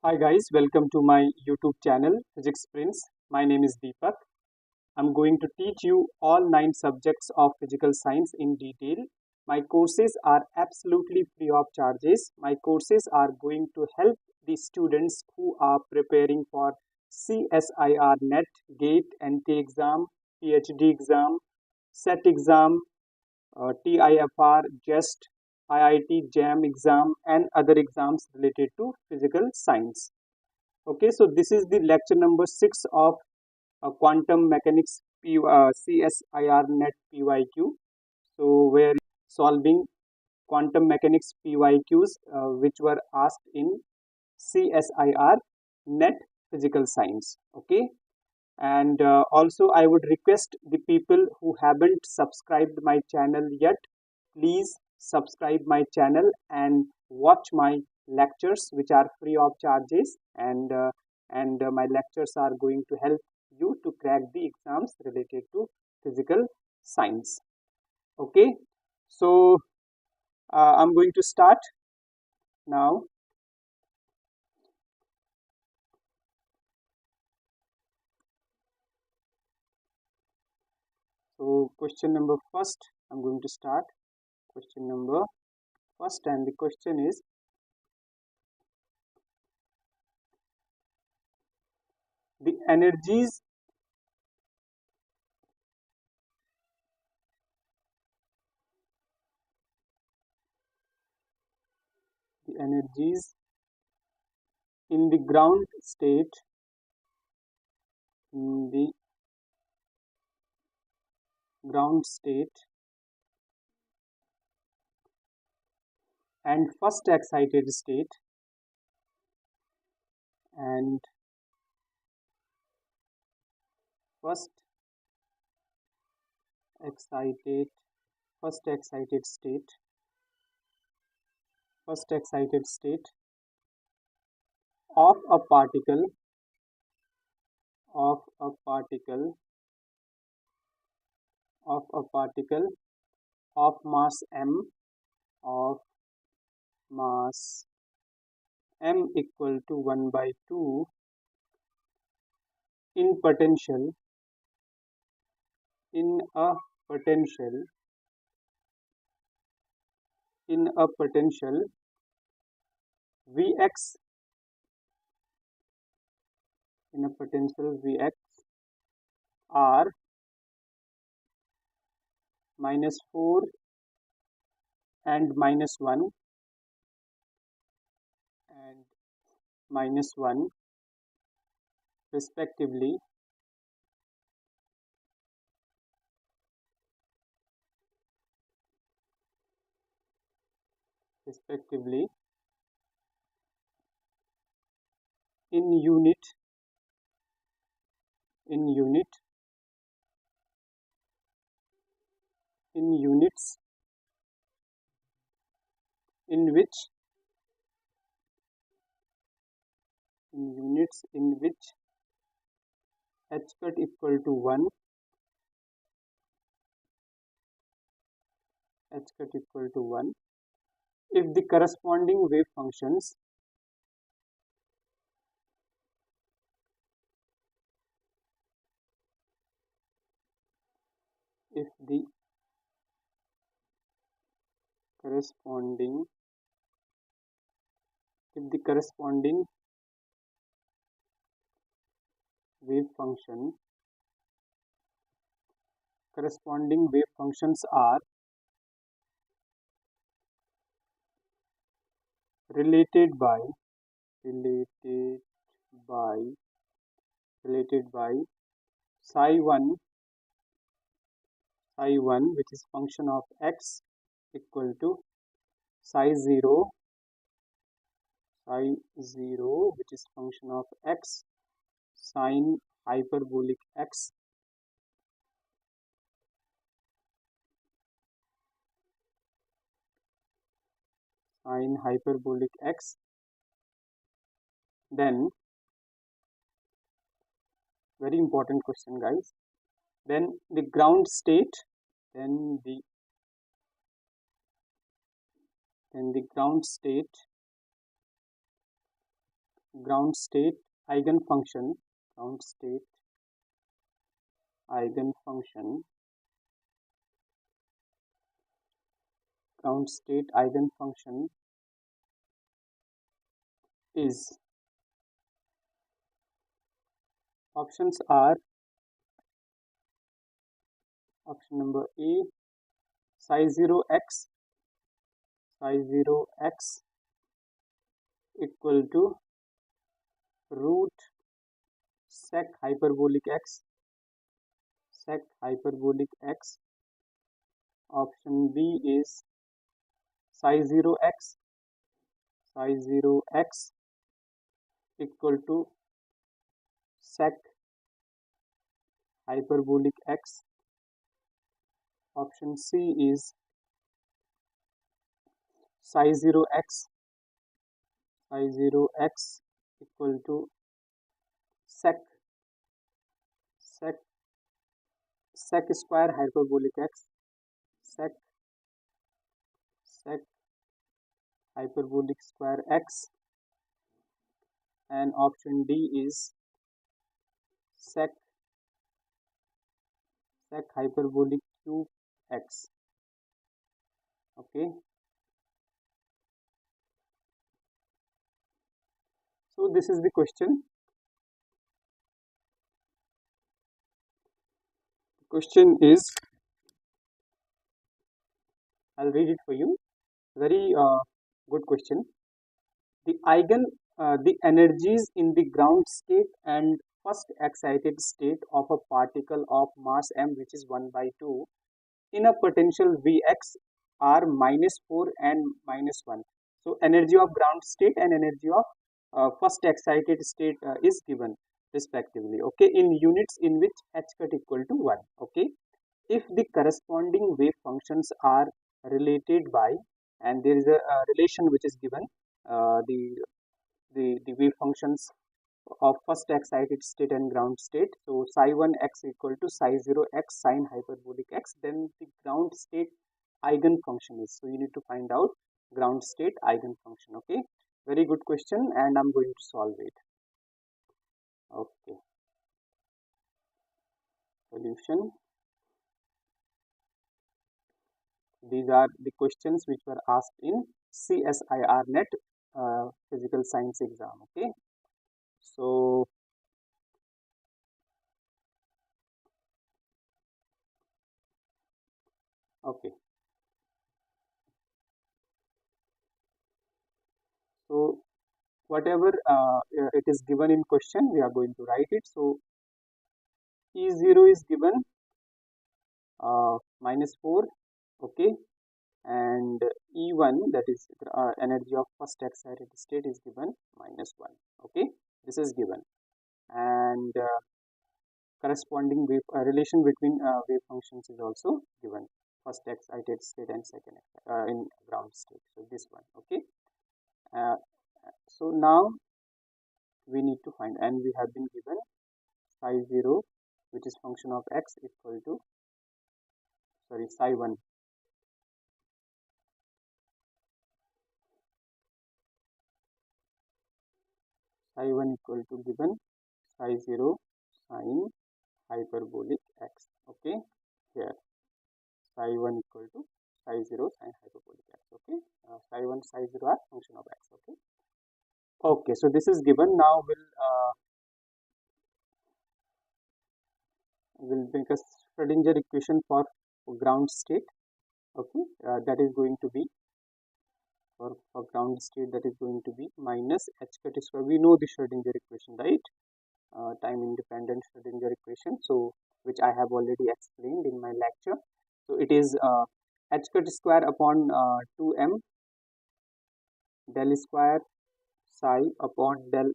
Hi guys, welcome to my YouTube channel Physics Prince. My name is Deepak. I'm going to teach you all 9 subjects of physical science in detail. My courses are absolutely free of charges. My courses are going to help the students who are preparing for CSIR NET, GATE, NT exam, PhD exam, SET exam, TIFR, Jest, IIT-Jam exam and other exams related to physical science. Okay, so this is the lecture number 6 of quantum mechanics CSIR NET PYQ. So we're solving quantum mechanics PYQs which were asked in CSIR NET physical science. Okay, and also I would request the people who haven't subscribed my channel yet, please subscribe my channel and watch my lectures which are free of charges, and my lectures are going to help you to crack the exams related to physical science. Okay, so I'm going to start now. So question number first, I'm going to start question number first, and the question is, the energies in the ground state, in the ground state and first excited state and first excited first excited state first excited state of a particle of a particle of mass m of mass m equal to 1 by 2 in potential in a potential in a potential Vx in a potential Vx r minus 4 and minus 1 and minus 1 respectively, in unit in unit in units in which h cut equal to 1 h cut equal to 1 if the corresponding wave functions if the corresponding wave function corresponding wave functions are related by psi 1 which is function of x equal to psi 0 which is function of x sine hyperbolic x sine hyperbolic x. Then very important question guys, then the ground state then the ground state ground state eigenfunction, ground state eigenfunction, ground state eigenfunction is, options are option number A, psi 0x, psi 0x equal to root sec hyperbolic x, sec hyperbolic x. Option B is psi 0x, psi 0x equal to sec hyperbolic x. Option C is psi 0x, psi 0x equal to sec square hyperbolic x, sec hyperbolic square x. And option D is sec hyperbolic cube x. Okay, so this is the question. The question is, I'll read it for you. Very good question. The the energies in the ground state and first excited state of a particle of mass m, which is 1/2, in a potential Vx are -4 and -1. So energy of ground state and energy of first excited state is given respectively. Okay, in units in which h cut equal to 1. Okay, if the corresponding wave functions are related by, and there is a relation which is given, the wave functions of first excited state and ground state. So psi 1 x equal to psi 0 x sine hyperbolic x, then the ground state eigenfunction is. So you need to find out ground state eigenfunction. Okay, very good question, and I'm going to solve it. Okay, solution. These are the questions which were asked in CSIR NET physical science exam. Okay, so okay, so whatever it is given in question, we are going to write it. So E0 is given -4, okay, and E1, that is energy of first excited state, is given -1. Okay, this is given, and corresponding wave relation between wave functions is also given, first excited state and second in ground state. So this one. Okay, so now we need to find, and we have been given psi 0, which is function of x, equal to, sorry, psi 1, psi 1 equal to given psi 0 sine hyperbolic x. Okay, here psi 1 equal to psi 0 sine hyperbolic x. Okay, psi 1, psi 0 are function of x. Okay, okay, so this is given. Now we'll make a Schrodinger equation for ground state. Okay, that is going to be for ground state, that is going to be minus h cut square. We know the Schrodinger equation, right? Time independent Schrodinger equation, so which I have already explained in my lecture. So it is h cut square upon 2m del square psi upon del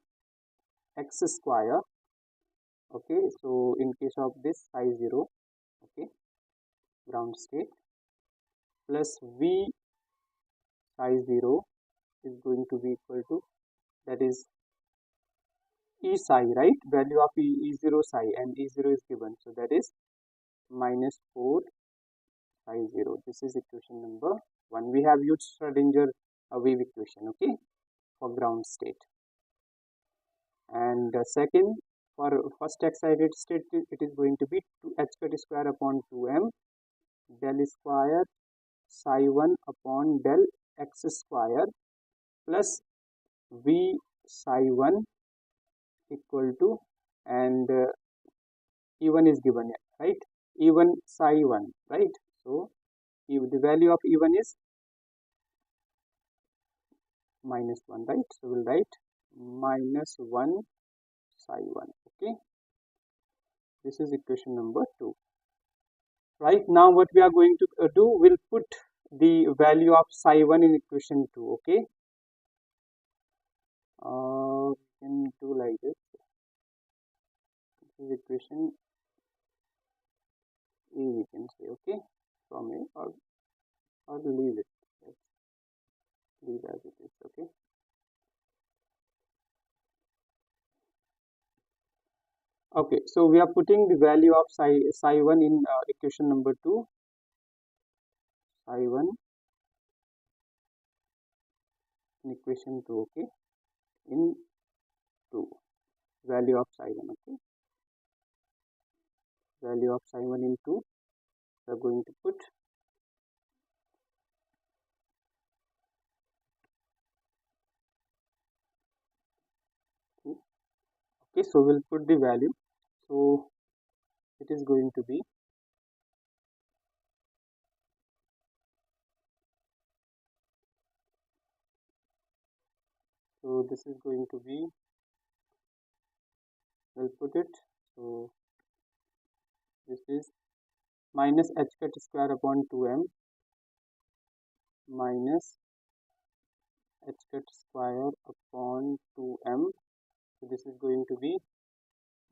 x square. Okay, so in case of this psi 0, okay, ground state, plus v psi 0 is going to be equal to, that is E psi, right? Value of E0 psi, and E0 is given, so that is -4 psi 0. This is equation number 1. We have used Schrodinger wave equation, okay, for ground state. and second, for first excited state, it is going to be 2 h cut square upon 2m del square psi 1 upon del x square plus v psi 1 equal to, and E1 is given here, right? E1 psi 1, right? So the value of E1 is -1, right? So we'll write -1 psi 1. Okay, this is equation number 2. Right now, what we are going to do, we'll put the value of psi 1 in equation 2. Okay, we can do like this. This is equation A, we can say. Okay, from A, or leave it. Let's leave as it is. Okay. Okay, so we are putting the value of psi 1 in equation number 2. Psi 1 in equation 2. Okay, in 2, value of psi 1. Okay, value of psi 1 in 2, we are going to put. Okay, so we'll put the value. So it is going to be, so this is going to be, we'll put it. So this is minus h cut square upon 2m minus h cut square upon 2m. So this is going to be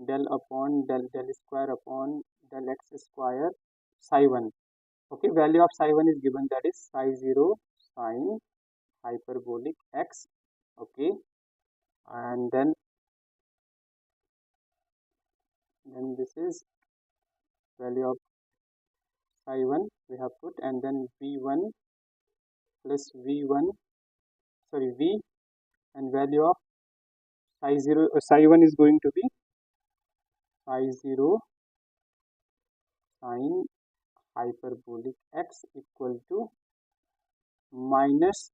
del upon del square upon del x square psi 1. Okay, value of psi 1 is given, that is psi 0 sine hyperbolic x. Okay, and then this is value of psi 1 we have put, and then v1 plus v1, sorry, v, and value of psi 1 is going to be psi 0 sine hyperbolic x equal to minus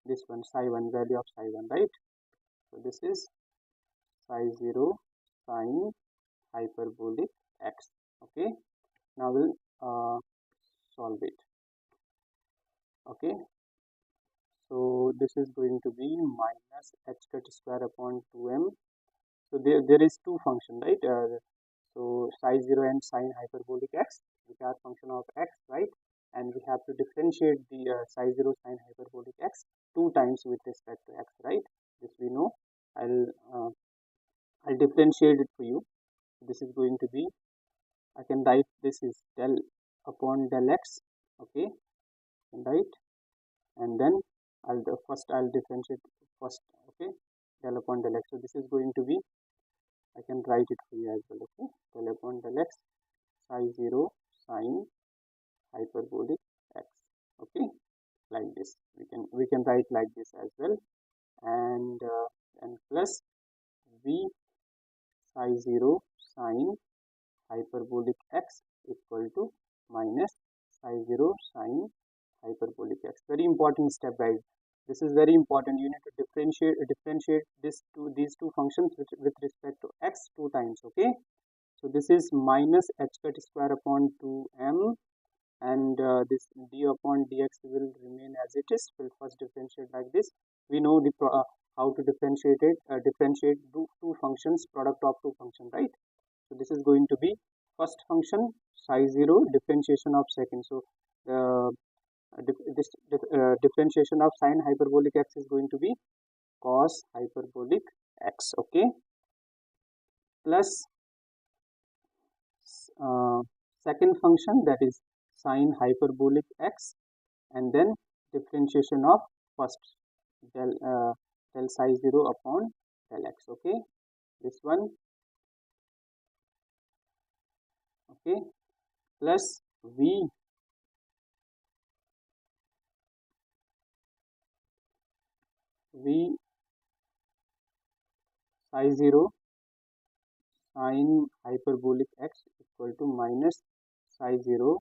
this one psi 1, value of psi 1, right? So this is psi 0 sine hyperbolic x. Okay, now we'll solve it. Okay, so this is going to be minus h cut square upon 2m. So there is two function, right? So psi 0 and sine hyperbolic x, which are function of x, right? And we have to differentiate the psi 0 sine hyperbolic x 2 times with respect to x, right? This we know. I'll differentiate it for you. This is going to be, I can write this is del upon del x. Okay, right? And then I'll differentiate first. Okay, del upon del x. So this is going to be, I can write it for you as well. Okay, del upon del x psi 0 sine hyperbolic x. Okay, like this. We can write like this as well, and plus v psi 0 sine hyperbolic x equal to minus psi 0 sine hyperbolic x. Very important step, guys. This is very important. You need to differentiate these two functions with respect to x 2 times. Okay, so this is minus h cut square upon 2m, and this d upon dx will remain as it is. We'll first differentiate like this. We know the how to differentiate it. Differentiate two functions, product of two functions, right? So this is going to be first function psi 0, differentiation of second. So differentiation of sine hyperbolic x is going to be cos hyperbolic x. Okay, plus second function, that is sine hyperbolic x, and then differentiation of first del psi 0 upon del x. Okay, this one. Okay, plus v psi 0 sine hyperbolic x equal to minus psi 0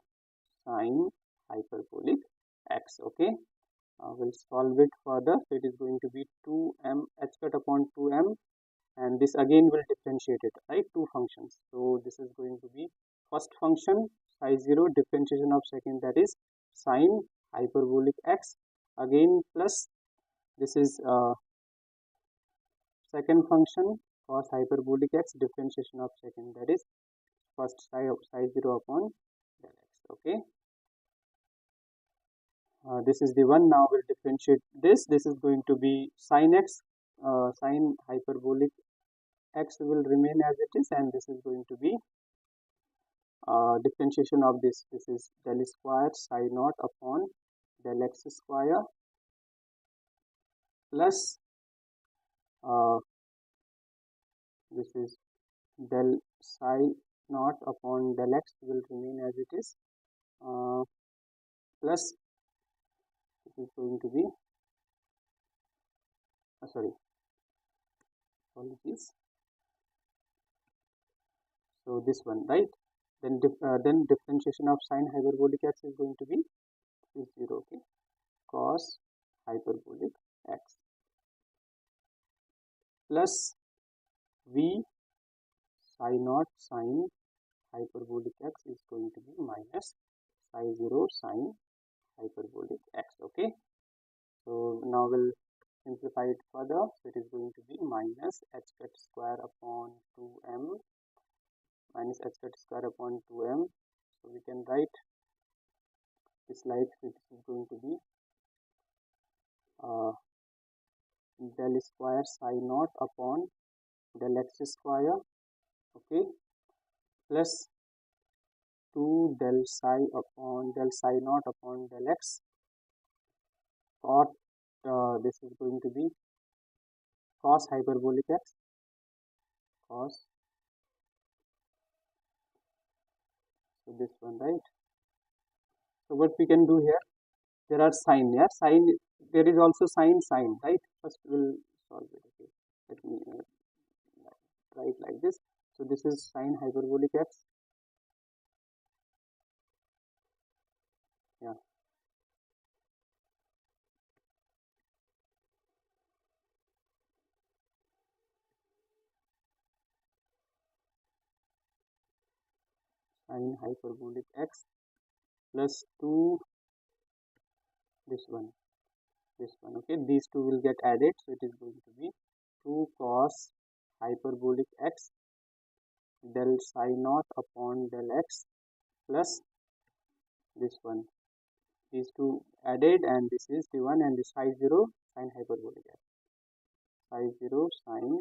sine hyperbolic x. Okay, we'll solve it further. So it is going to be 2m h cut upon 2m, and this again will differentiate it, right? Two functions. So this is going to be first function psi 0 differentiation of second, that is sine hyperbolic x, again plus this is second function cos hyperbolic x differentiation of second, that is first psi 0 upon del x. Okay, this is the one. Now we'll differentiate this. This is going to be sin x, sine hyperbolic x will remain as it is, and this is going to be differentiation of this. This is del square psi naught upon del x square plus this is del psi naught upon del x will remain as it is, plus this is going to be sorry, apologies. So this one, right? Then differentiation of sine hyperbolic x is going to be 0. Okay, cos hyperbolic x plus v psi naught sine hyperbolic x is going to be minus psi 0 sine hyperbolic x. Okay, so now we'll simplify it further. So it is going to be minus h cut square upon 2m minus h cut square upon 2m. So we can write this like this is going to be del square psi naught upon del x square, okay, plus 2 del psi naught upon del x cot this is going to be cos hyperbolic x, cos, so this one, right? So what we can do here, there are sine, yeah, sine, there is also sine, right? First we'll solve it. Okay, let me write like this. So this is sine hyperbolic x, yeah, sine hyperbolic x plus 2 this one, okay, these two will get added, so it is going to be 2 cos hyperbolic x del psi naught upon del x plus this one, these two added, and this is the one, and this psi 0 sine hyperbolic x, psi 0 sine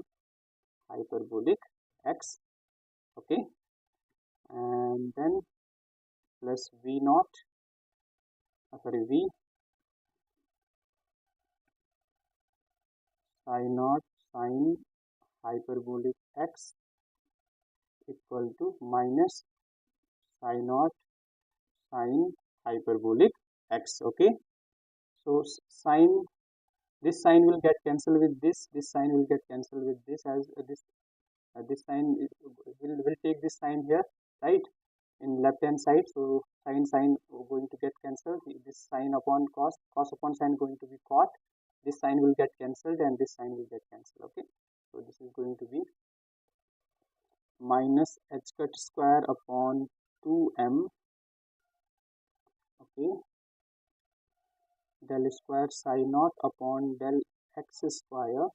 hyperbolic x, okay, and then plus v naught, v psi naught sine hyperbolic x equal to minus psi naught sine hyperbolic x. Okay, so sine, this sign will get cancelled with this sign will get cancelled with this, as this sign will take this sign here, right, in left hand side. So sine going to get cancelled, this sign upon cos upon sine going to be cot, this sign will get cancelled, and this sign will get cancelled. Okay, so this is going to be minus h cut square upon 2m, okay, del square psi naught upon del x square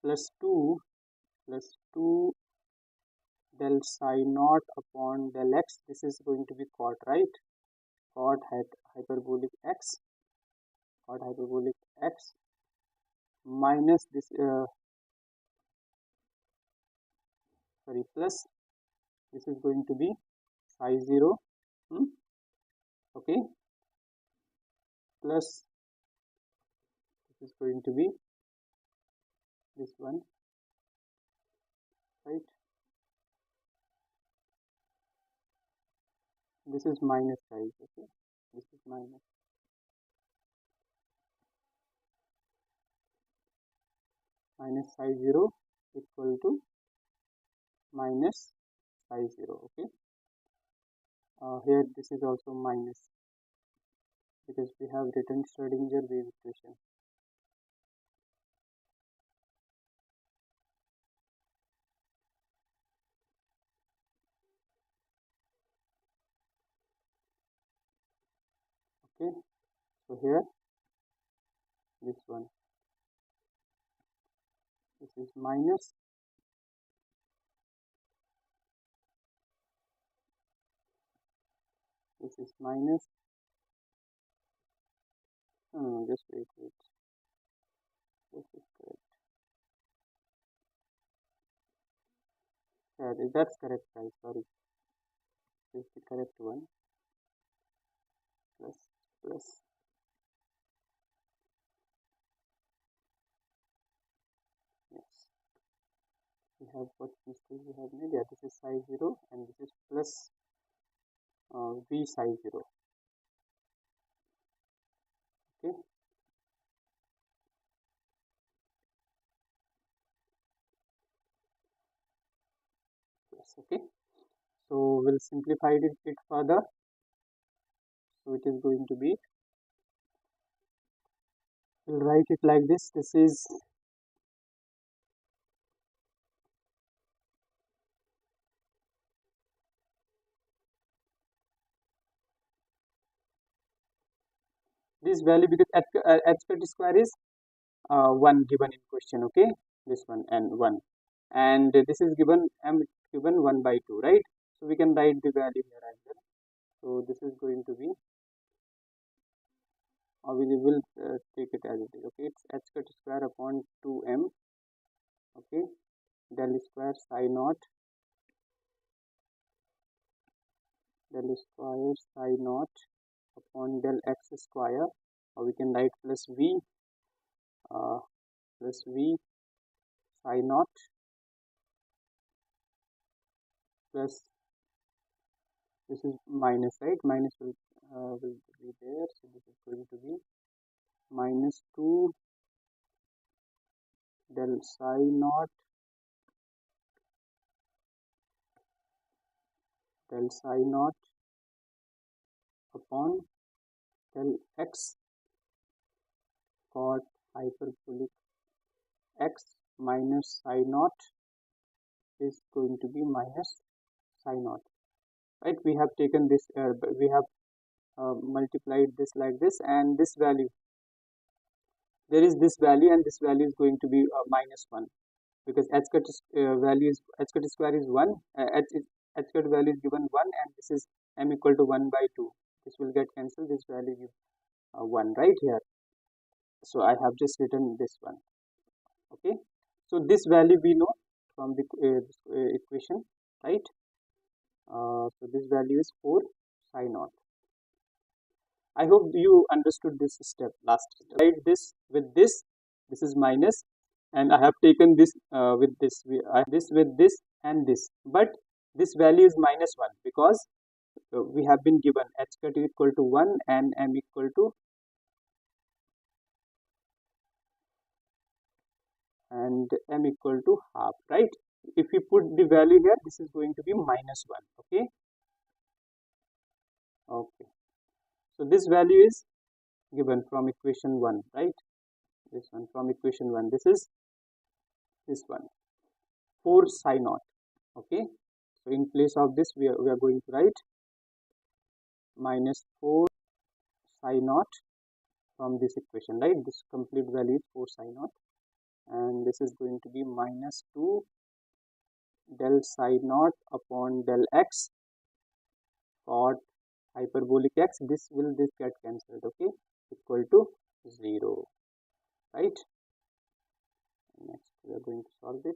plus 2 del psi naught upon del x, this is going to be cot, right, cot hyperbolic x minus this plus this is going to be psi 0, okay, plus this is going to be this one, right, this is minus, guys, okay, this is minus, minus psi 0 equal to minus psi 0. Okay, here this is also minus because we have written Schrodinger wave equation. Okay, so here this one, this is minus, this is minus. No, just wait. This is correct. Yeah, that's correct, guys. Sorry, this is the correct one. Plus. Yes, we have what mistake we have made. Yeah, this is psi 0 and this is plus v psi 0. Okay. Yes. Okay. So we'll simplify it further. So it is going to be, we'll write it like this. This is this value because h square is 1 given in question. Okay, this one and 1, and this is given m given 1 by 2, right? So we can write the value here as well. So this is going to be, or we will take it as it is. Okay, it's h square upon 2m. Okay, del square psi naught, del square psi naught upon del x square, or we can write plus v psi naught plus, this is minus, right? Minus will be there, so this is going to be minus 2 del psi naught upon del x cot hyperbolic x minus psi naught is going to be minus psi naught, right? We have taken this, we have multiplied this like this, and this value, there is this value, and this value is going to be minus 1 because h square is 1, h value is given 1, and this is m equal to 1 by 2. This will get cancelled, this value is 1 right here. So I have just written this one. Okay, so this value we know from the equation, right? So this value is 4 psi naught. I hope you understood this step, last step. Write this with this. This is minus, and I have taken this with this. This with this and this, but this value is minus 1 because we have been given h cut equal to 1 and m equal to half, right? If we put the value here, this is going to be minus 1. Okay. Okay. So this value is given from equation 1, right? This one from equation 1. This is this one, 4 psi naught. Okay, so in place of this we are going to write minus 4 psi naught from this equation, right? This complete value is 4 psi naught, and this is going to be minus 2 del psi naught upon del x cot hyperbolic x. This get cancelled. Okay, equal to 0, right? Next we are going to solve it.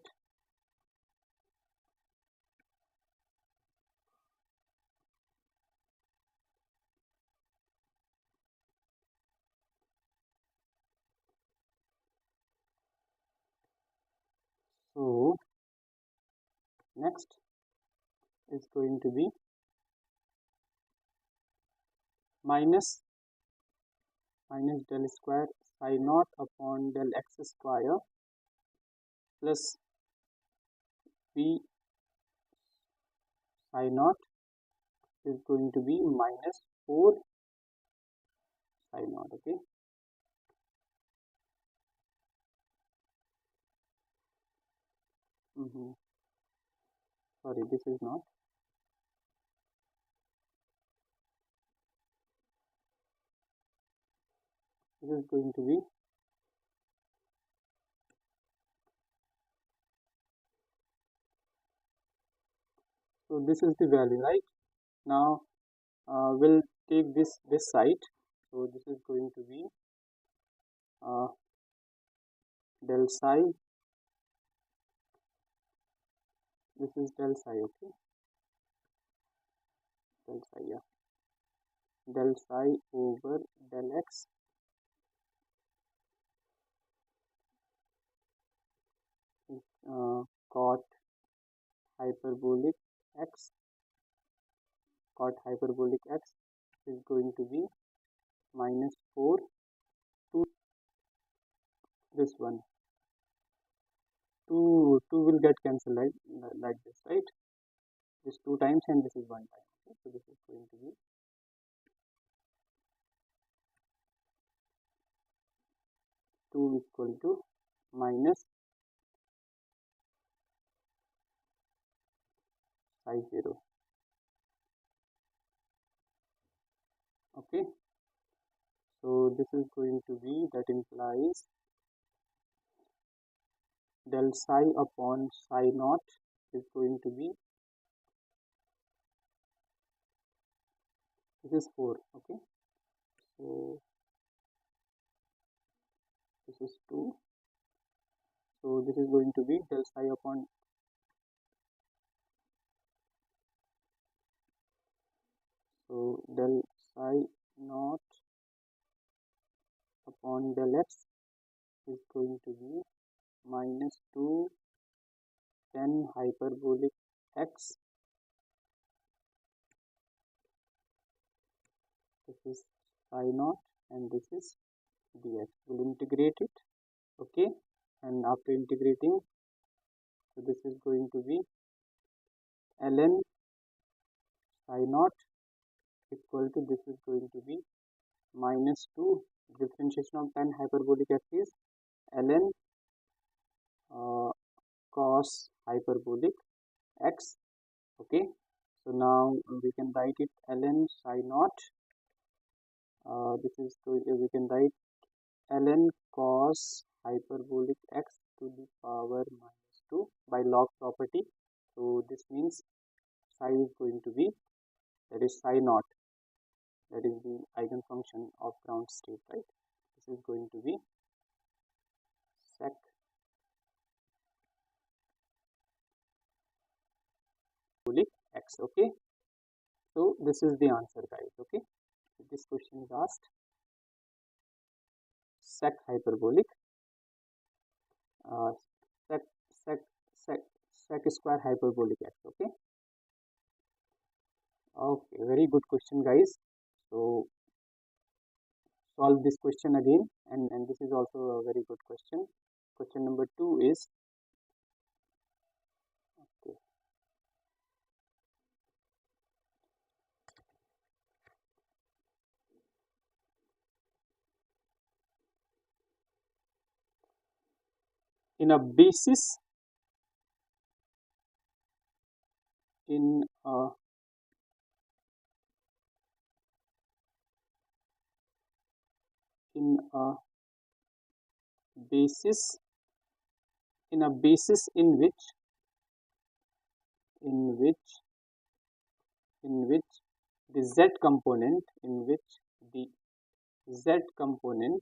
So next is going to be minus del square psi naught upon del x square plus V psi naught is going to be minus 4 psi naught. Okay. Sorry, this is not. This is going to be so this is the value, right? Now we'll take this side. So this is going to be del psi. This is del psi. Okay, del psi, yeah, del psi over del x cot hyperbolic x. Cot hyperbolic x is going to be minus 4 to this one. 2 will get cancelled, right? Like this, right? This 2 times and this is 1 time. Okay? So this is going to be 2 equal to minus psi 0. Okay, so this is going to be, that implies del psi upon psi naught is going to be, this is 4. Okay, so this is 2, so this is going to be del psi upon, so del psi naught upon del x is going to be minus 2 10 hyperbolic x. This is psi naught and this is dx. We'll integrate it. Okay, and after integrating, so this is going to be ln psi naught equal to, this is going to be minus 2, differentiation of 10 hyperbolic x is ln cos hyperbolic x. Okay, so now we can write it ln psi naught. This is going to, we can write ln cos hyperbolic x to the power minus 2 by log property. So this means psi is going to be, that is psi naught, that is the eigenfunction of ground state, right? This is going to be sec hyperbolic x. Okay, so this is the answer, guys. Okay, so this question is asked sec hyperbolic sec sec sec sec square hyperbolic x. Okay, okay, very good question, guys. So solve this question again, and this is also a very good question. Question number 2 is, okay, in a basis, in a in a basis, in a basis in which the z component, in which the z component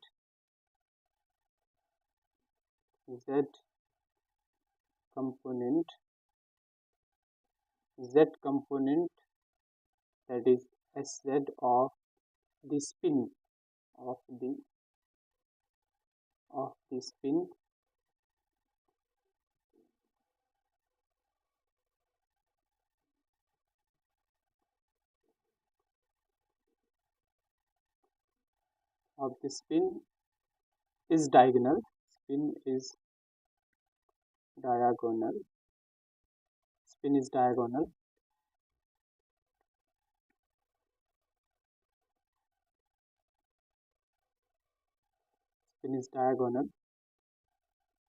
z component z component that is sz of the spin of the spin of the spin is diagonal, spin is diagonal, spin is diagonal, spin is diagonal,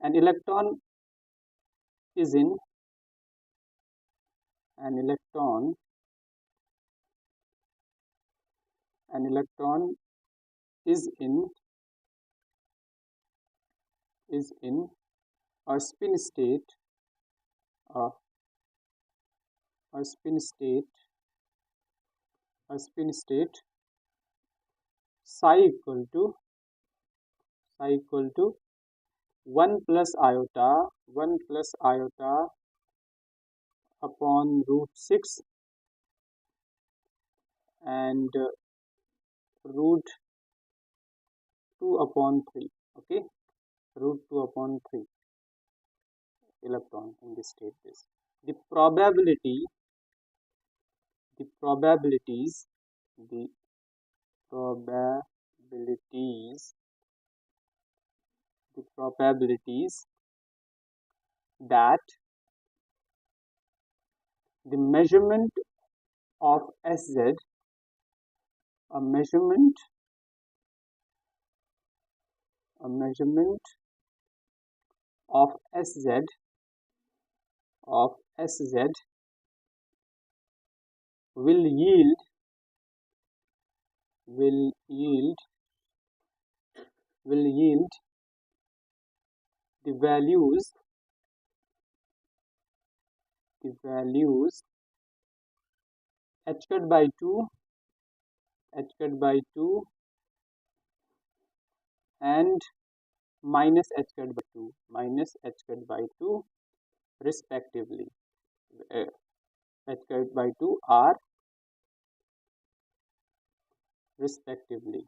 an electron is in, an electron is in a spin state, a spin state psi equal to 1 plus iota upon root 6 and root 2 upon 3. Okay, root 2 upon 3 electron in this state. The probabilities that the measurement of Sz, a measurement of Sz will yield the values h cut by 2 and minus h cut by 2 respectively. H cut by 2 are respectively.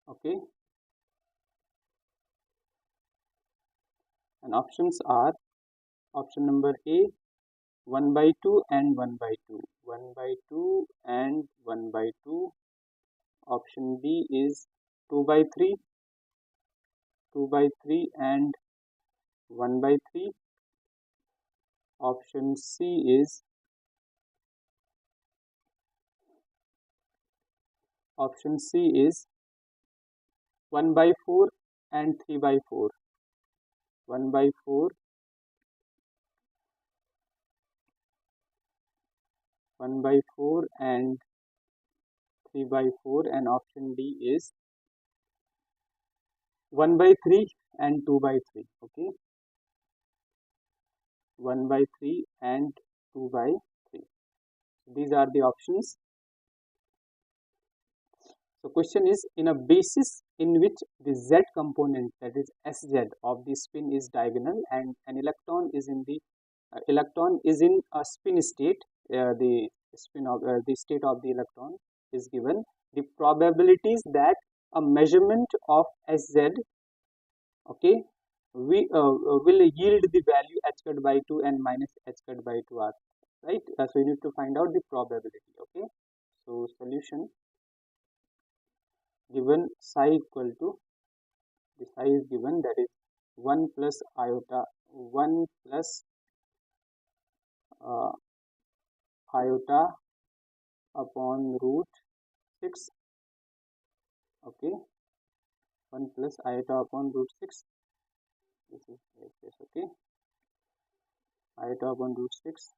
Okay, and options are option number A 1 by 2 and 1 by 2, 1 by 2 and 1 by 2. Option B is 2 by 3 and 1 by 3. Option C is 1 by 4 and 3 by 4, 1 by 4 and 3 by 4, and option D is 1 by 3 and 2 by 3. Okay, 1 by 3 and 2 by 3. These are the options. So question is, in a basis in which the Z component, that is Sz, of the spin is diagonal and an electron is in a spin state, the state of the electron is given. The probabilities that a measurement of Sz, okay, will yield the value h cut by 2 and minus h cut by 2 are right. So you need to find out the probability. Okay, so solution, given psi equal to, the psi is given, that is 1 plus iota upon root 6. Okay, 1 plus iota upon root 6. This is like this. Okay, iota upon root 6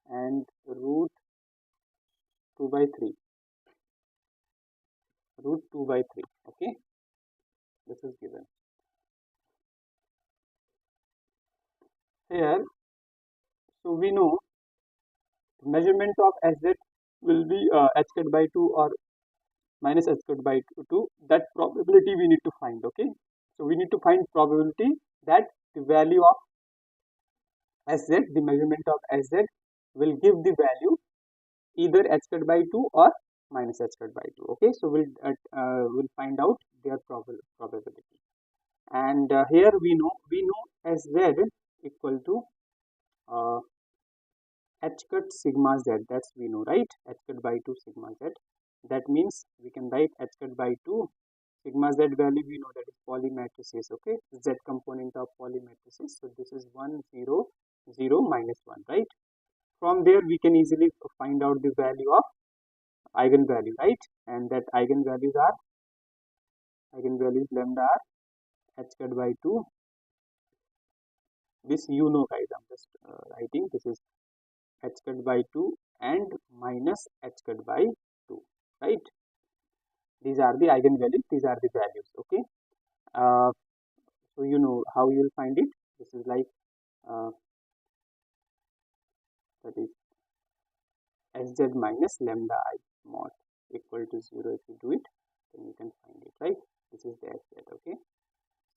and root 2 by 3. Okay, this is given here. So we know measurement of Sz will be h cut by 2 or minus h cut by 2. That probability we need to find. Okay, so we need to find probability that the value of Sz, the measurement of Sz, will give the value either h cut by 2 or minus h cut by 2. Okay, so we'll find out their probability. And here we know Sz equal to h cut sigma z. That's we know, right? H cut by 2 sigma z. That means we can write h cut by 2. Sigma z value we know that is polymatrices, okay, z component of polymatrices. So this is 1 0 0 minus 1, right? From there we can easily find out the value of eigenvalue, right? And that eigenvalues lambda are h cut by 2. This you know guys, I'm just writing this is h cut by 2 and minus h cut by 2, right? These are the eigenvalues, these are the values, okay? So you know how you will find it. This is like that is sz minus lambda I mod equal to 0. If you do it, then you can find it, right? This is the sz, okay?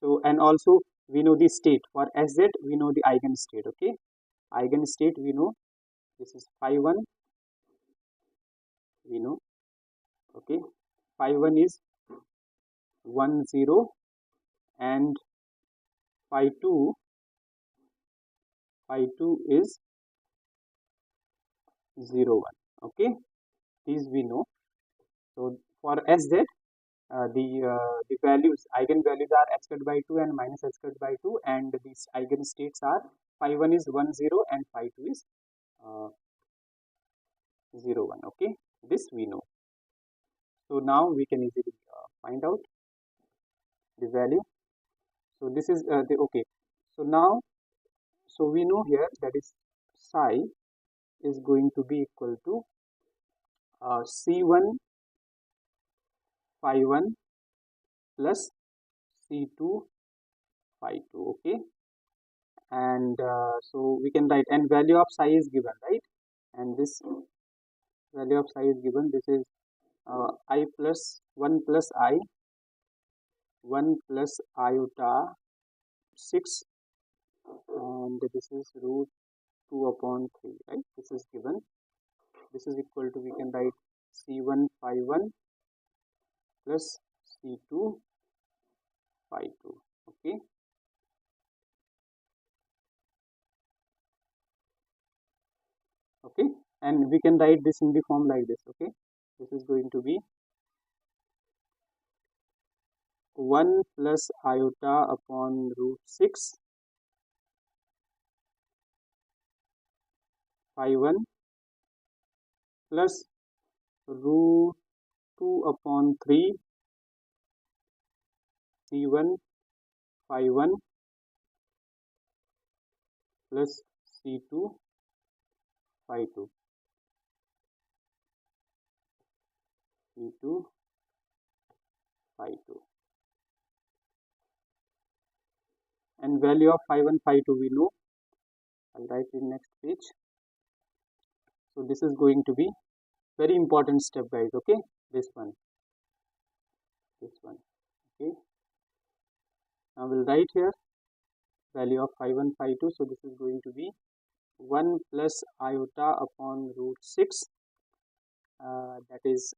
So, and also we know the state. For sz we know the eigenstate, okay? Eigenstate we know this is phi 1, we know, okay? Phi 1 is 1 0 and phi 2 is 0 1, okay? These we know. So for sz the values, eigenvalues are h cut by 2 and minus h cut by 2, and these eigenstates are phi 1 is 1 0 and phi 2 is 0 1, okay? This we know. So now we can easily find out the value. So this is the okay. So now, so we know here that is psi is going to be equal to C1 phi 1 plus C2 phi 2, okay? And so we can write, and value of psi is given, right? And this value of psi is given. This is I plus 1 plus I 1 plus iota 6, and this is root 2 upon 3, right? This is given. This is equal to, we can write C1 phi 1 plus C2 phi 2, okay? Okay, and we can write this in the form like this, okay? This is going to be 1 plus iota upon root 6 phi 1 plus root 2 upon 3 C1 phi 1 plus C2 phi 2, C2 phi 2, and value of phi 1 phi 2 we know. I'll write in next page. So this is going to be very important step guys, okay? This one, okay? Now we'll write here value of phi 1 phi 2. So this is going to be 1 plus iota upon root 6, that is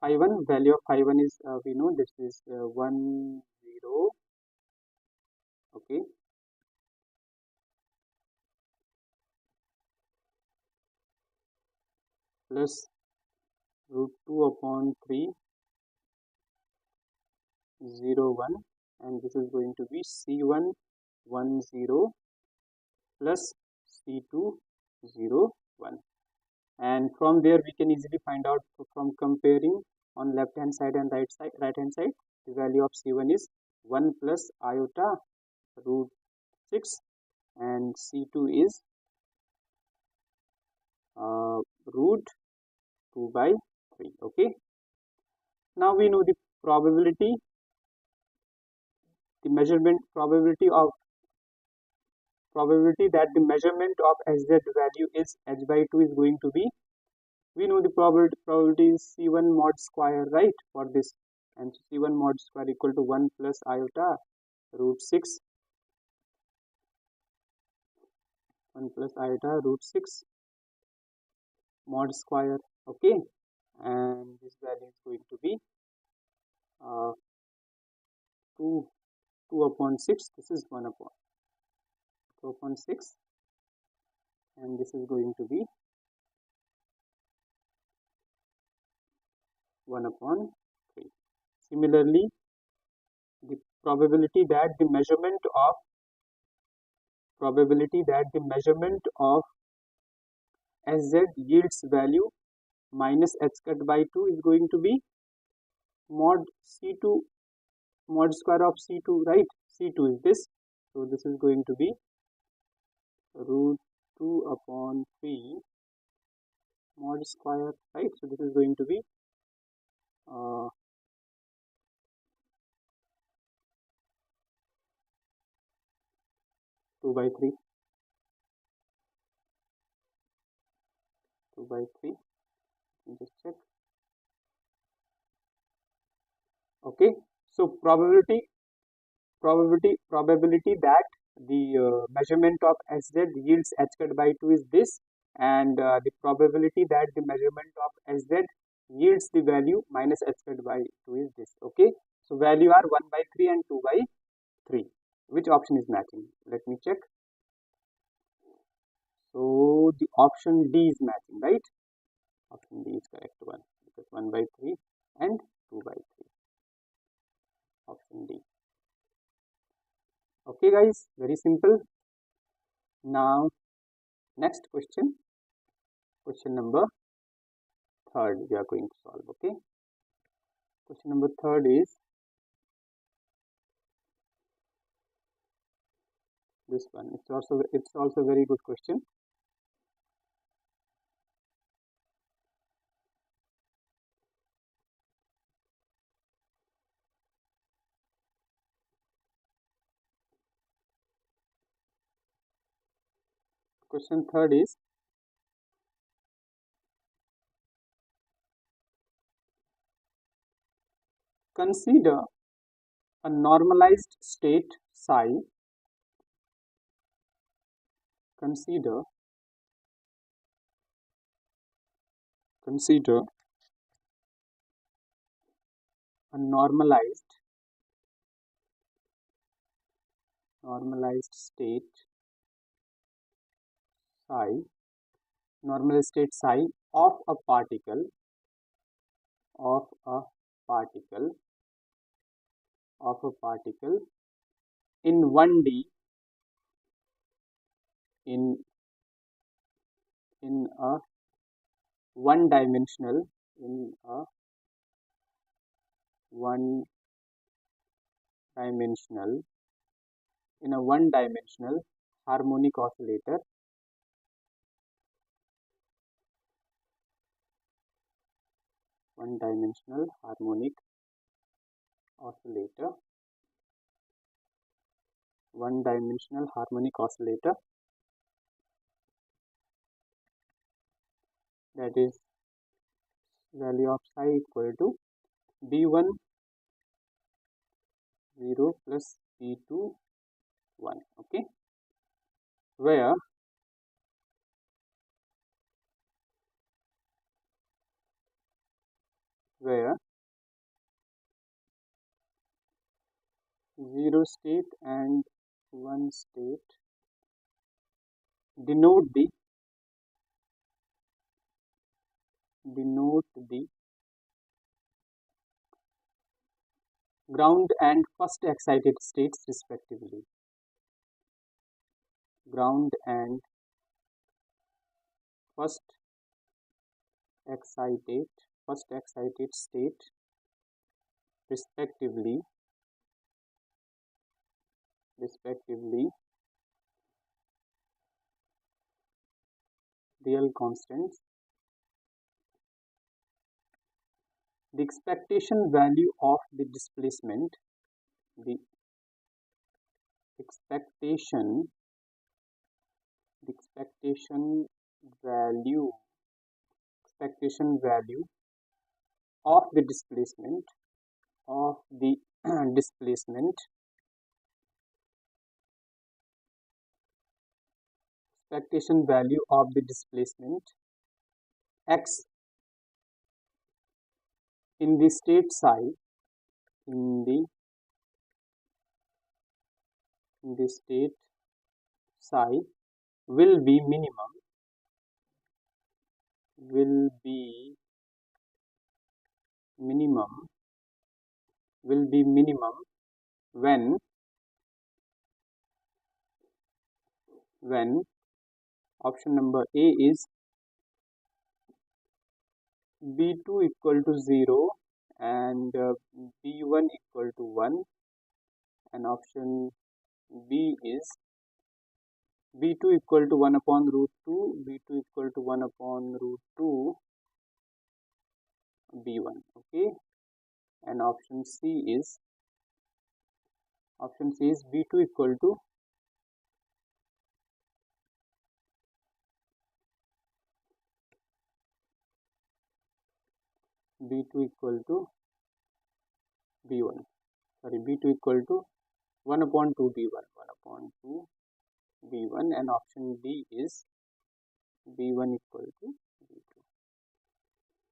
phi 1, value of phi 1 is we know this is 1 0, okay? Plus root 2 upon 3 0 1, and this is going to be C1 1 0 plus C2 0 1, and from there we can easily find out from comparing on left hand side and right hand side. The value of C1 is 1 plus iota root 6 and C2 is root 2 by 3, okay? Now we know the probability, the measurement probability that the measurement of sz value is h by 2 is going to be, we know the probability is C1 mod square, right, for this, and C1 mod square equal to 1 plus iota root 6, 1 plus iota root 6 mod square, okay? And this value is going to be 2 upon 6. This is 1 upon 2 upon 6, and this is going to be 1 upon 3. Similarly, the probability that the measurement of Sz yields value minus h cut by 2 is going to be mod C2 mod square of C2, right? C2 is this, so this is going to be root 2 upon 3 mod square, right? So this is going to be 2 by 3. 2 by 3. Let me just check. Okay, so probability that the measurement of Sz yields h cut by 2 is this, and the probability that the measurement of Sz yields the value minus h cut by 2 is this. Okay, so value are 1 by 3 and 2 by 3. Which option is matching? Let me check. So the option D is matching, right? Option D is correct one, because 1 by 3 and 2 by 3. Option D. Okay guys, very simple. Now next question number 3rd we are going to solve. Okay, question number 3rd is this one. It's also a very good question. Question 3rd is, consider a normalized state psi. Consider a normalized state psi of a particle in 1D in a one-dimensional harmonic oscillator. One-dimensional harmonic oscillator, that is value of psi equal to B1 0 plus B2 1. Okay, where zero state and 1 state denote the ground and first excited states respectively. Ground and first excited state respectively, real constants. The expectation value of the displacement, the expectation value of the displacement expectation value of the displacement x in the state psi will be minimum will be minimum when option number A is B2 equal to 0 and B1 equal to 1, and option B is B2 equal to 1 upon root 2, B2 equal to 1 upon root 2, B1. Okay, and option C is B2 equal to B2 equal to B1. Sorry, B2 equal to 1 upon 2 B1, 1 upon 2 B1, and option D is B1 equal to B2.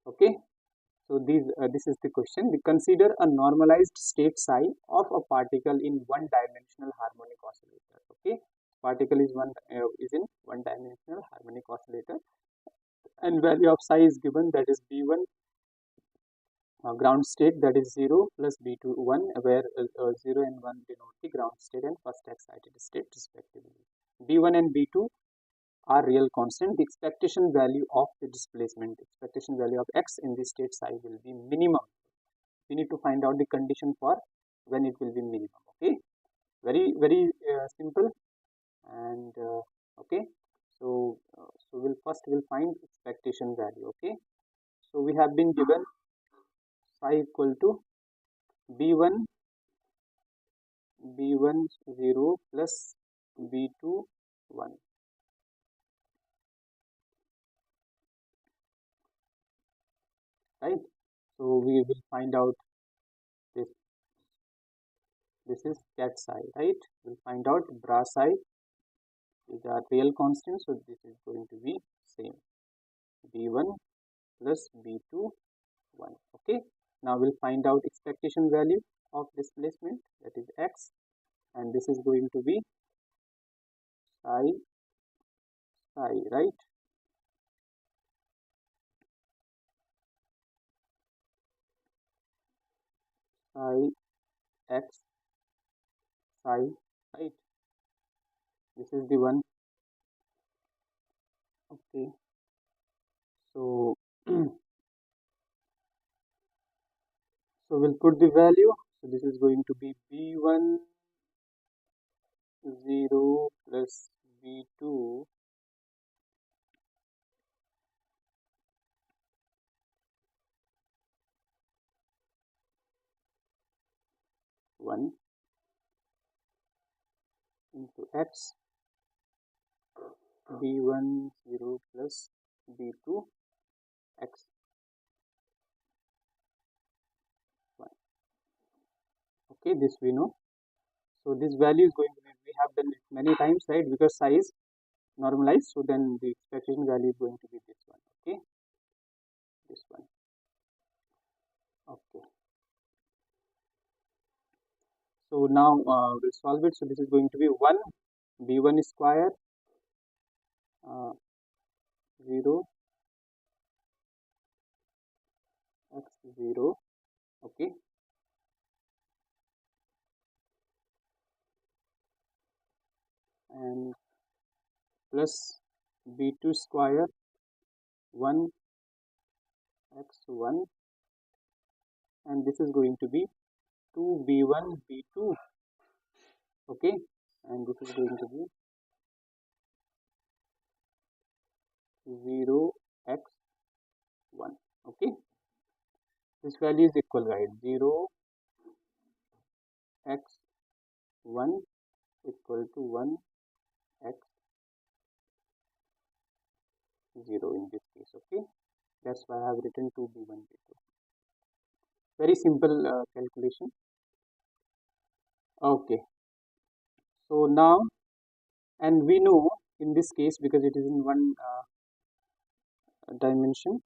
Okay, so this is the question. We consider a normalized state psi of a particle in one-dimensional harmonic oscillator. Okay, particle is in one-dimensional harmonic oscillator, and value of psi is given, that is B1 ground state, that is 0, plus B2 1, where 0 and 1 denote the ground state and first excited state respectively. B1 and B2 are real constant. The expectation value of the displacement, expectation value of x in the state psi will be minimum. We need to find out the condition for when it will be minimum. Okay, very simple. And okay, so we'll find expectation value. Okay, so we have been given psi equal to B1 0 plus B2 1. Right, so we will find out this is cat psi, right? We'll find out bra psi is a real constant, so this is going to be same, B1 plus B2 1. Okay, now we'll find out expectation value of displacement, that is x, and this is going to be psi, right? Psi x psi, right? This is the one. Okay, so so we'll put the value. So this is going to be B1 0 plus B2 1 into x, B1 0 plus B2 x 1. Okay, this we know. So this value is going to be, we have done it many times, right? Because psi is normalized, so then the expectation value is going to be this one. Okay, this one. Okay, so now we'll solve it. So this is going to be 1 B1 square 0 x 0. Okay, and plus B2 square 1 x 1, and this is going to be 2 B1 B2. Okay, and this is going to be 0 x 1. Okay, this value is equal, right? 0 x 1 equal to 1 x 0 in this case. Okay, that's why I have written 2 B1 B2. Very simple calculation. Okay, so now, and we know in this case, because it is in one dimension,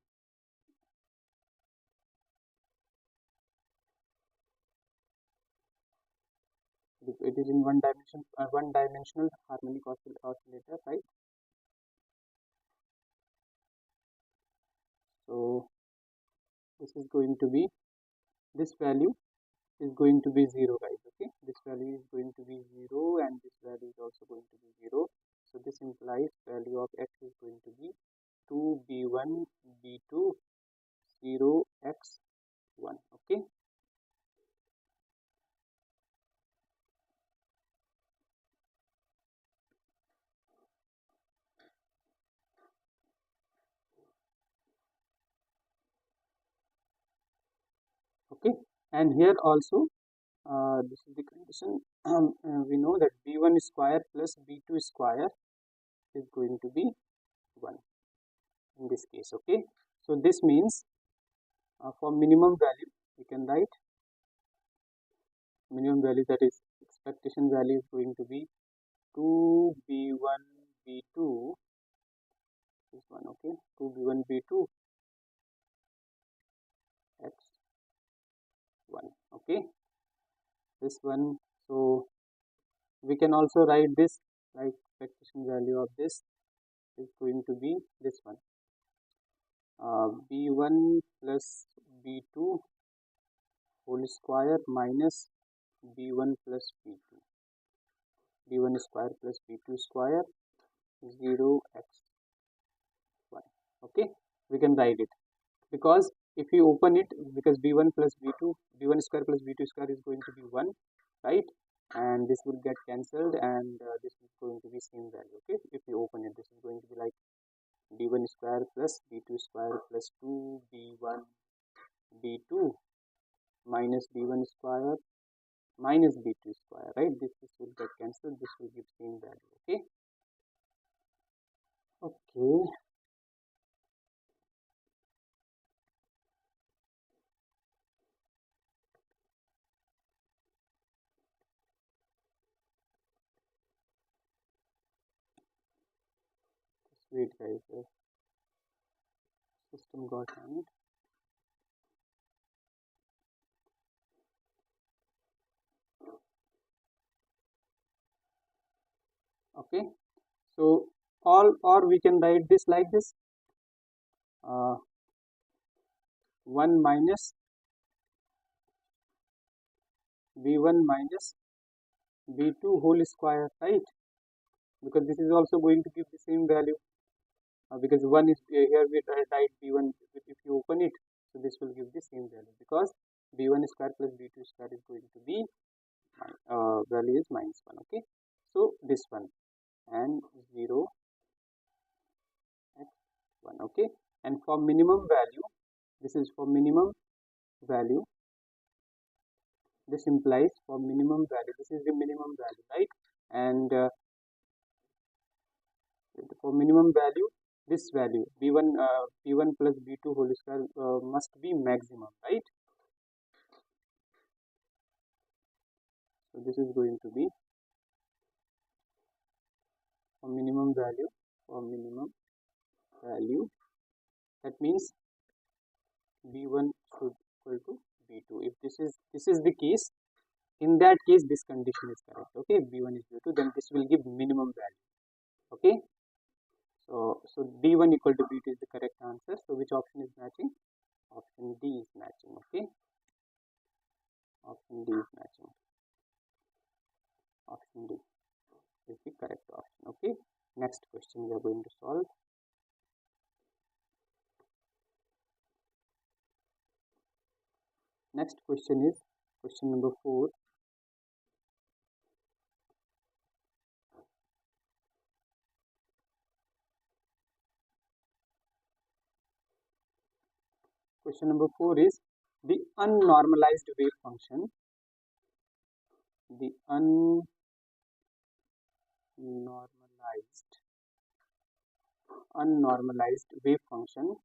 it is in one dimensional harmonic oscillator, right? this is going to be, this value is going to be 0, guys. Okay, this value is going to be 0 and this value is also going to be 0. So this implies value of x is going to be 2b1 b2 0x1. Okay, okay, and here also this is the condition. We know that b1 square plus b2 square is going to be 1 in this case. Okay, so this means for minimum value we can write minimum value, that is expectation value, is going to be 2b1 b2 is 1. Okay, 2b1 b2 x1. Okay, this one. So we can also write this, like expectation value of this is going to be this one, b1 plus b2 whole square minus b1 plus b2, b1 square plus b2 square 0x1. Okay, we can write it, because if you open it, because b1 plus b2, b1 square plus b2 square is going to be 1, right, and this will get cancelled, and this is going to be same value. Okay, if you open it, this is going to be like b1 square plus b2 square plus 2b1 b2 minus b1 square minus b2 square, right? This will get cancelled, this will give same value. Okay, okay, just wait, guys, the system got hanged. Okay, so or we can write this like this, 1 minus b1 minus b2 whole square, right, because this is also going to give the same value, because 1 is here, we write b1, if you open it, so this will give the same value, because b1 square plus b2 square is going to be value is minus 1. Okay, so this one and 0 x1. Okay, and for minimum value, this is for minimum value, this implies for minimum value, this is the minimum value, right, and for minimum value, this value b1 b1 plus b2 whole square must be maximum, right, so this is going to be for minimum value, that means b1 should equal to b2. If this is the case, in that case this condition is correct. Okay, if b1 is b2, then this will give minimum value. Okay, so b1 equal to b2 is the correct answer. So which option is matching? Option D is matching. Okay, option D is matching. Option D is the correct option. Okay, next question we are going to solve. Next question is question number 4. Question number 4 is the unnormalized wave function. The unnormalized wave function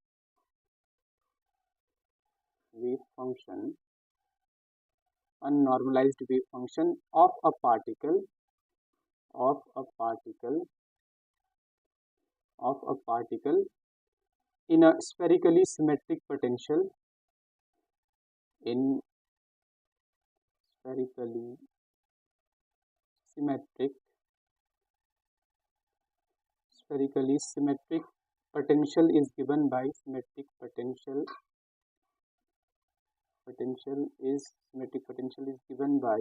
unnormalized wave function of a particle in a spherically symmetric potential, in spherically symmetric potential is given by symmetric potential potential is given by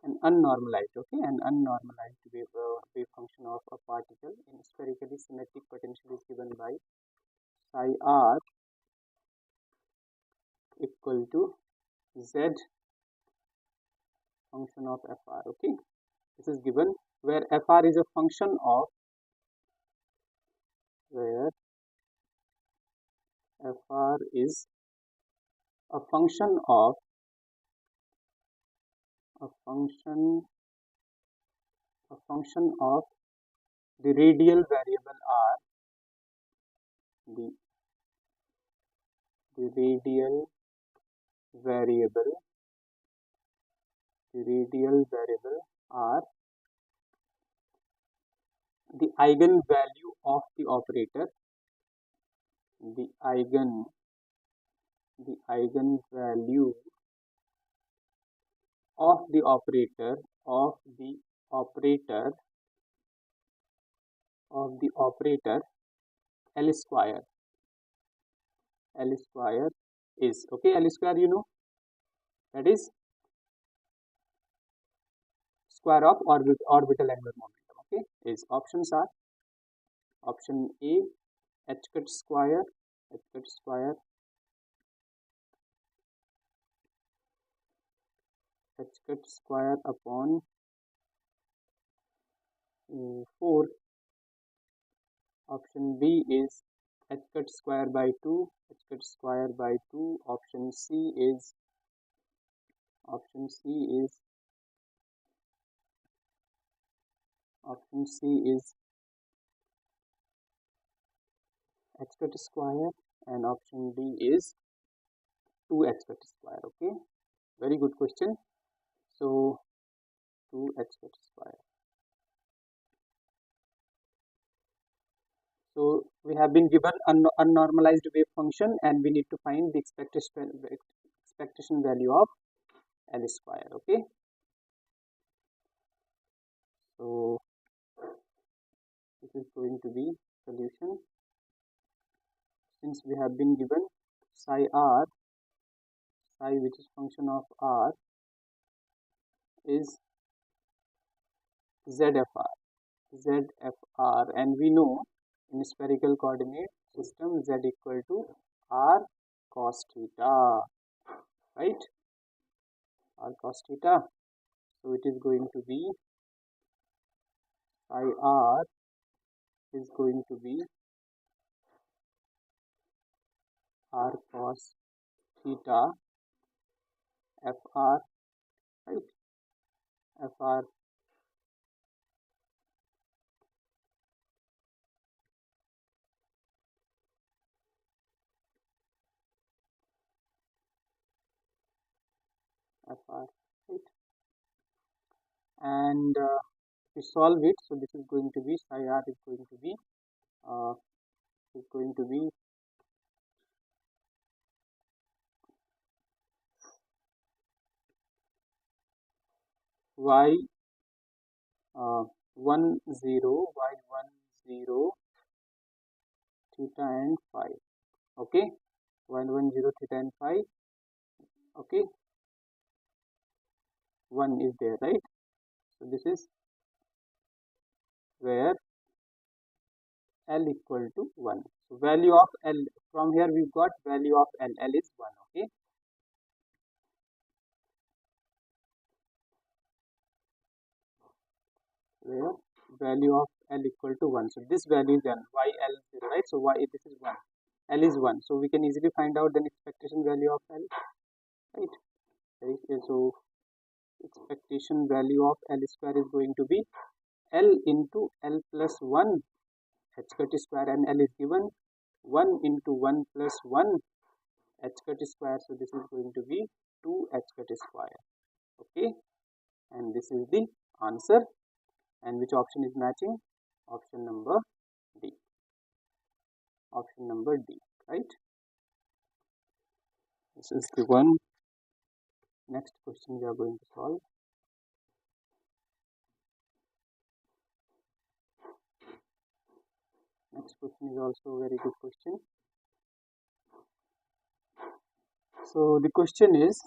an unnormalized, wave function of a particle in spherically symmetric potential is given by psi r equal to z function of fr. Okay, this is given where fr is a function of a function of the radial variable r, the radial variable r, the eigenvalue of the operator, the eigenvalue of the operator L square is, okay, L square you know, that is square of orbital angular momentum. Okay, is options are option A h cut square upon 4. Option B is h cut square by 2. Option C is h cut square, and option D is 2h cut square. Okay, very good question. So 2h cut square. So we have been given an unnormalized wave function and we need to find the expectation value of L square. Okay, so this is going to be solution. Since we have been given psi r, which is function of r, is ZFR, and we know in spherical coordinate system z equal to r cos theta, right? R cos theta. So it is going to be psi r is going to be r cos theta fr, right? Fr right? And we solve it, so this is going to be psi r is going to be y 10 theta and phi. Okay, 110 theta and phi. Okay, 1 is there, right? So this is where L equal to 1. So value of L, from here we've got value of L is 1. Okay, where value of L equal to 1. So this value is then y L 0, right? So y, this is 1, L is 1. So we can easily find out the expectation value of L, right? So expectation value of L square is going to be L into L plus 1 h cut square, and L is given 1 into 1 plus 1 h cut square. So this is going to be 2 h cut square. Okay, and this is the answer. And which option is matching? Option number D. Right? This is the one. Next question we are going to solve. Next question is also a very good question. So the question is,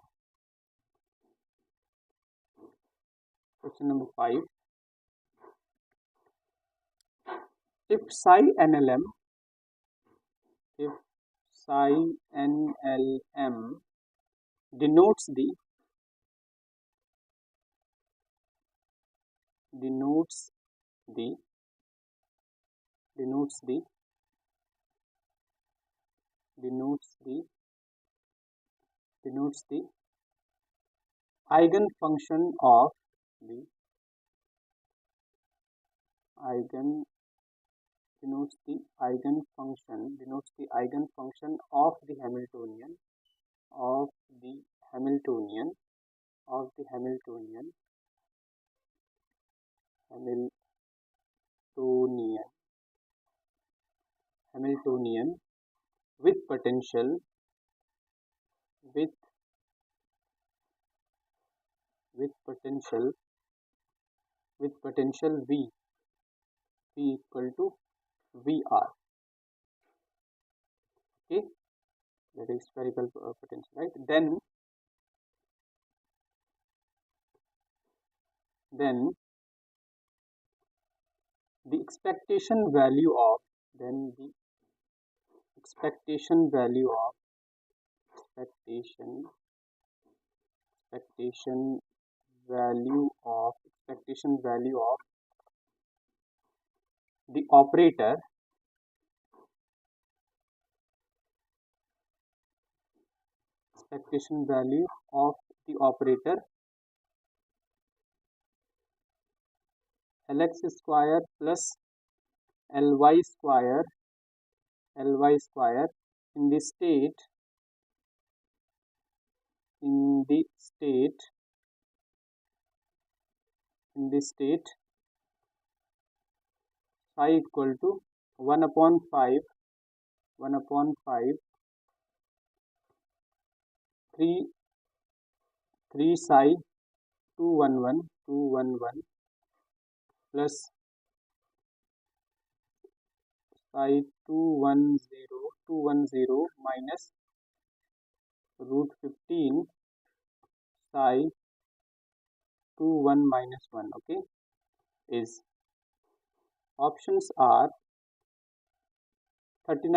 question number 5. If psi NLM denotes the denotes the denotes the denotes the denotes the eigenfunction of the eigen denotes the eigenfunction of the Hamiltonian of the Hamiltonian of the Hamiltonian Hamiltonian Hamiltonian with potential with potential V equal to VR. Okay, that is spherical potential, right? Then the expectation value of expectation value of the operator Lx square plus Ly square in the state psi equal to 1 upon 5 3 psi 211 plus psi 210 minus root 15 psi 21 minus 1. Okay, is options are 39